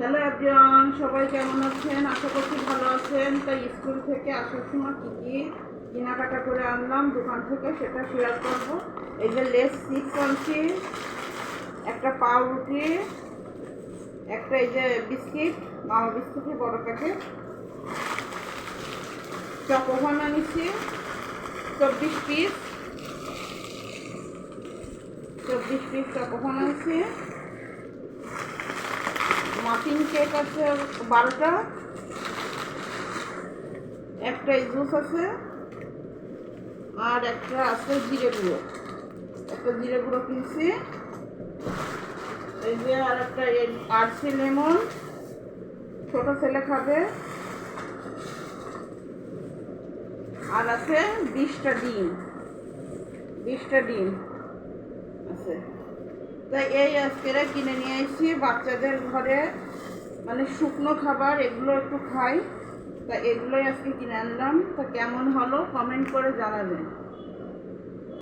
Hello everyone, সবাই কেমন আছেন? আশা করছি ভালো আছেন। তাই স্কুল থেকে আসার সময় কী কী কেনাকাটা করে আনলাম দোকান থেকে সেটা শেয়ার করব। এই যে লেস চিপস আনছি, একটা পাউরুটি, একটা এই যে বিস্কিট, মামা বিস্কুটের বড় প্যাকেট, চকোভান আনিছি 24 পিস চকোভান আনছি। মাফিন কেক আছে 12টা, একটা জুস আছে, আর একটা আছে জিরে গুঁড়ো কিনছি। এই যে আর একটা আরসি লেমন, ছোট ছেলে খাবে। আর আছে 20টা ডিম আছে। তাই এই আজকে কিনে নিয়ে এসেছি বাচ্চাদের ঘরে, মানে শুকনো খাবার এগুলো একটু খাই, তা এগুলোই আজকে কিনে আনলাম। তা কেমন হলো কমেন্ট করে জানাবেন।